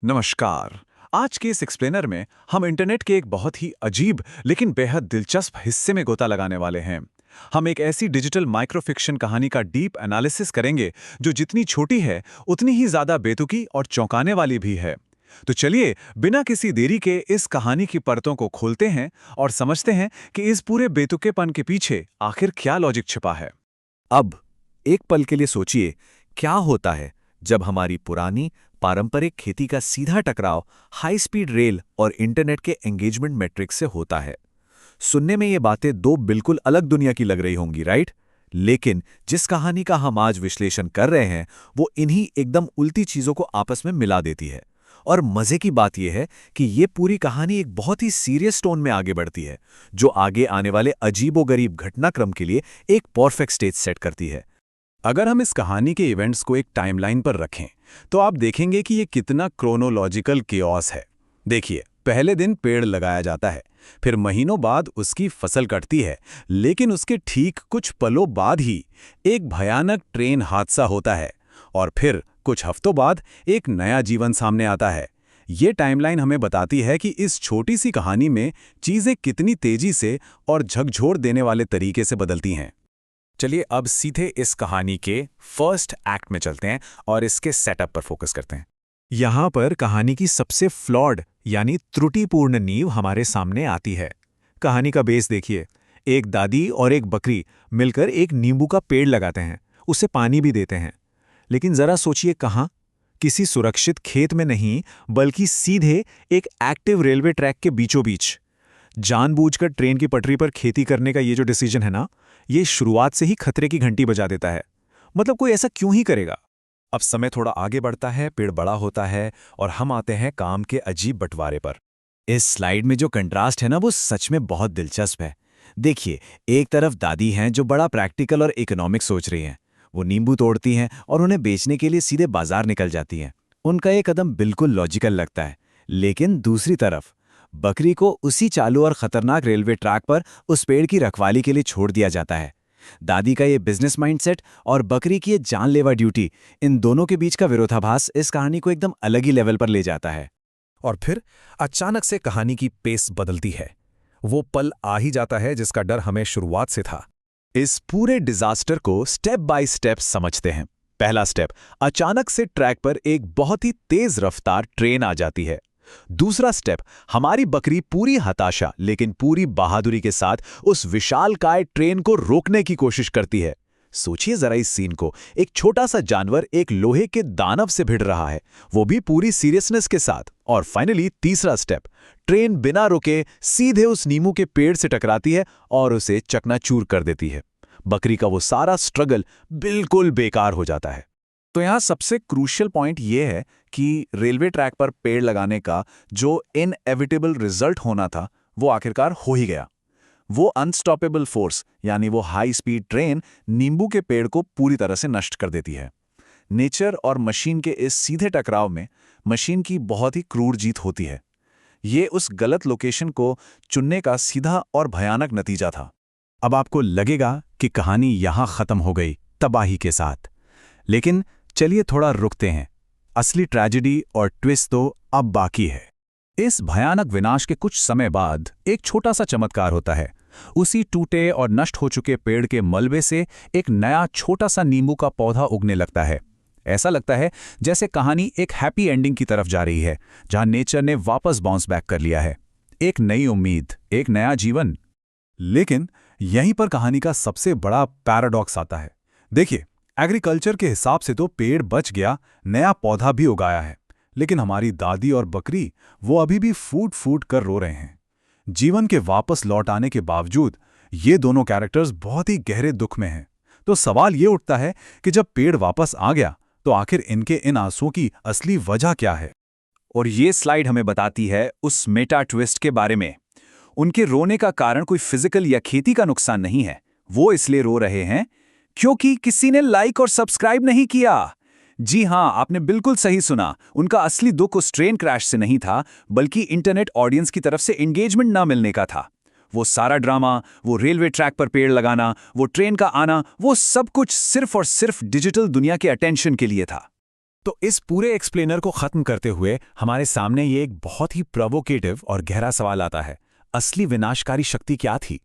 नमस्कार। आज के इस एक्सप्लेनर में हम इंटरनेट के एक बहुत ही अजीब लेकिन बेहद दिलचस्प हिस्से में गोता लगाने वाले हैं। हम एक ऐसी डिजिटल माइक्रोफिक्शन कहानी का डीप एनालिसिस करेंगे जो जितनी छोटी है उतनी ही ज्यादा बेतुकी और चौंकाने वाली भी है। तो चलिए बिना किसी देरी के इस कहानी की परतों को खोलते हैं और समझते हैं कि इस पूरे बेतुकेपन के पीछे आखिर क्या लॉजिक छिपा है। अब एक पल के लिए सोचिए, क्या होता है जब हमारी पुरानी पारंपरिक खेती का सीधा टकराव हाई स्पीड रेल और इंटरनेट के एंगेजमेंट मैट्रिक्स से होता है। सुनने में ये बातें दो बिल्कुल अलग दुनिया की लग रही होंगी, राइट? लेकिन जिस कहानी का हम आज विश्लेषण कर रहे हैं वो इन्हीं एकदम उल्टी चीजों को आपस में मिला देती है। और मजे की बात यह है कि ये पूरी कहानी एक बहुत ही सीरियस टोन में आगे बढ़ती है, जो आगे आने वाले अजीबोगरीब घटनाक्रम के लिए एक परफेक्ट स्टेज सेट करती है। अगर हम इस कहानी के इवेंट्स को एक टाइमलाइन पर रखें तो आप देखेंगे कि ये कितना क्रोनोलॉजिकल केओस है। देखिए, पहले दिन पेड़ लगाया जाता है, फिर महीनों बाद उसकी फसल कटती है, लेकिन उसके ठीक कुछ पलों बाद ही एक भयानक ट्रेन हादसा होता है और फिर कुछ हफ्तों बाद एक नया जीवन सामने आता है। ये टाइमलाइन हमें बताती है कि इस छोटी सी कहानी में चीजें कितनी तेजी से और झकझोर देने वाले तरीके से बदलती हैं। चलिए अब सीधे इस कहानी के फर्स्ट एक्ट में चलते हैं और इसके सेटअप पर फोकस करते हैं। यहाँ पर कहानी की सबसे फ्लॉड यानी त्रुटिपूर्ण नींव हमारे सामने आती है। कहानी का बेस देखिए, एक दादी और एक बकरी मिलकर एक नींबू का पेड़ लगाते हैं, उसे पानी भी देते हैं। लेकिन जरा सोचिए, कहाँ? किसी सुरक्षित खेत में नहीं, बल्कि सीधे एक एक्टिव रेलवे ट्रैक के बीचों बीच। जानबूझकर ट्रेन की पटरी पर खेती करने का ये जो डिसीजन है ना, ये शुरुआत से ही खतरे की घंटी बजा देता है। मतलब कोई ऐसा क्यों ही करेगा? अब समय थोड़ा आगे बढ़ता है, पेड़ बड़ा होता है और हम आते हैं काम के अजीब बंटवारे पर। इस स्लाइड में जो कंट्रास्ट है ना, वो सच में बहुत दिलचस्प है। देखिए, एक तरफ दादी हैं जो बड़ा प्रैक्टिकल और इकोनॉमिक सोच रही हैं। वो नींबू तोड़ती हैं और उन्हें बेचने के लिए सीधे बाजार निकल जाती हैं। उनका ये कदम बिल्कुल लॉजिकल लगता है। लेकिन दूसरी तरफ बकरी को उसी चालू और खतरनाक रेलवे ट्रैक पर उस पेड़ की रखवाली के लिए छोड़ दिया जाता है। दादी का ये बिजनेस माइंडसेट और बकरी की ये जानलेवा ड्यूटी, इन दोनों के बीच का विरोधाभास इस कहानी को एकदम अलग ही लेवल पर ले जाता है। और फिर अचानक से कहानी की पेस बदलती है। वो पल आ ही जाता है जिसका डर हमें शुरुआत से था। इस पूरे डिजास्टर को स्टेप बाय स्टेप समझते हैं। पहला स्टेप, अचानक से ट्रैक पर एक बहुत ही तेज रफ्तार ट्रेन आ जाती है। दूसरा स्टेप, हमारी बकरी पूरी हताशा लेकिन पूरी बहादुरी के साथ उस विशालकाय ट्रेन को रोकने की कोशिश करती है। सोचिए जरा इस सीन को, एक छोटा सा जानवर एक लोहे के दानव से भिड़ रहा है, वो भी पूरी सीरियसनेस के साथ। और फाइनली तीसरा स्टेप, ट्रेन बिना रुके सीधे उस नींबू के पेड़ से टकराती है और उसे चकनाचूर कर देती है। बकरी का वो सारा स्ट्रगल बिल्कुल बेकार हो जाता है। तो यहाँ सबसे क्रूशियल पॉइंट ये है कि रेलवे ट्रैक पर पेड़ लगाने का जो इनएविटेबल रिजल्ट होना था, वो आखिरकार हो ही गया। वो अनस्टॉपेबल फोर्स यानी वो हाई स्पीड ट्रेन नींबू के पेड़ को पूरी तरह से नष्ट कर देती है। नेचर और मशीन के इस सीधे टकराव में मशीन की बहुत ही क्रूर जीत होती है। ये उस गलत लोकेशन को चुनने का सीधा और भयानक नतीजा था। अब आपको लगेगा कि कहानी यहां खत्म हो गई तबाही के साथ, लेकिन चलिए थोड़ा रुकते हैं। असली ट्रेजेडी और ट्विस्ट तो अब बाकी है। इस भयानक विनाश के कुछ समय बाद एक छोटा सा चमत्कार होता है। उसी टूटे और नष्ट हो चुके पेड़ के मलबे से एक नया छोटा सा नींबू का पौधा उगने लगता है। ऐसा लगता है जैसे कहानी एक हैप्पी एंडिंग की तरफ जा रही है, जहां नेचर ने वापस बाउंस बैक कर लिया है। एक नई उम्मीद, एक नया जीवन। लेकिन यहीं पर कहानी का सबसे बड़ा पैराडॉक्स आता है। देखिए, एग्रीकल्चर के हिसाब से तो पेड़ बच गया, नया पौधा भी उगाया है, लेकिन हमारी दादी और बकरी वो अभी भी फूट फूट कर रो रहे हैं। जीवन के वापस लौट आने के बावजूद ये दोनों कैरेक्टर्स बहुत ही गहरे दुख में हैं। तो सवाल ये उठता है कि जब पेड़ वापस आ गया तो आखिर इनके इन आंसुओं की असली वजह क्या है? और ये स्लाइड हमें बताती है उस मेटा ट्विस्ट के बारे में। उनके रोने का कारण कोई फिजिकल या खेती का नुकसान नहीं है। वो इसलिए रो रहे हैं क्योंकि किसी ने लाइक और सब्सक्राइब नहीं किया। जी हां, आपने बिल्कुल सही सुना। उनका असली दुख उस ट्रेन क्रैश से नहीं था, बल्कि इंटरनेट ऑडियंस की तरफ से एंगेजमेंट ना मिलने का था। वो सारा ड्रामा, वो रेलवे ट्रैक पर पेड़ लगाना, वो ट्रेन का आना, वो सब कुछ सिर्फ और सिर्फ डिजिटल दुनिया के अटेंशन के लिए था। तो इस पूरे एक्सप्लेनर को खत्म करते हुए हमारे सामने ये एक बहुत ही प्रोवोकेटिव और गहरा सवाल आता है। असली विनाशकारी शक्ति क्या थी?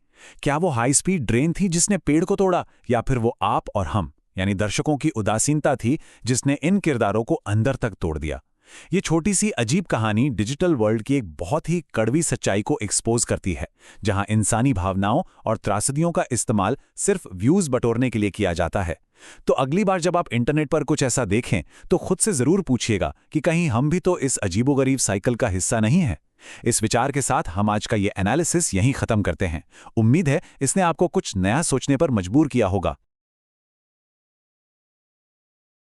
क्या वो हाई स्पीड ट्रेन थी जिसने पेड़ को तोड़ा, या फिर वो आप और हम यानी दर्शकों की उदासीनता थी जिसने इन किरदारों को अंदर तक तोड़ दिया? ये छोटी सी अजीब कहानी डिजिटल वर्ल्ड की एक बहुत ही कड़वी सच्चाई को एक्सपोज करती है, जहां इंसानी भावनाओं और त्रासदियों का इस्तेमाल सिर्फ व्यूज बटोरने के लिए किया जाता है। तो अगली बार जब आप इंटरनेट पर कुछ ऐसा देखें तो खुद से जरूर पूछिएगा कि कहीं हम भी तो इस अजीबोगरीब साइकिल का हिस्सा नहीं है। इस विचार के साथ हम आज का ये एनालिसिस यहीं खत्म करते हैं। उम्मीद है इसने आपको कुछ नया सोचने पर मजबूर किया होगा।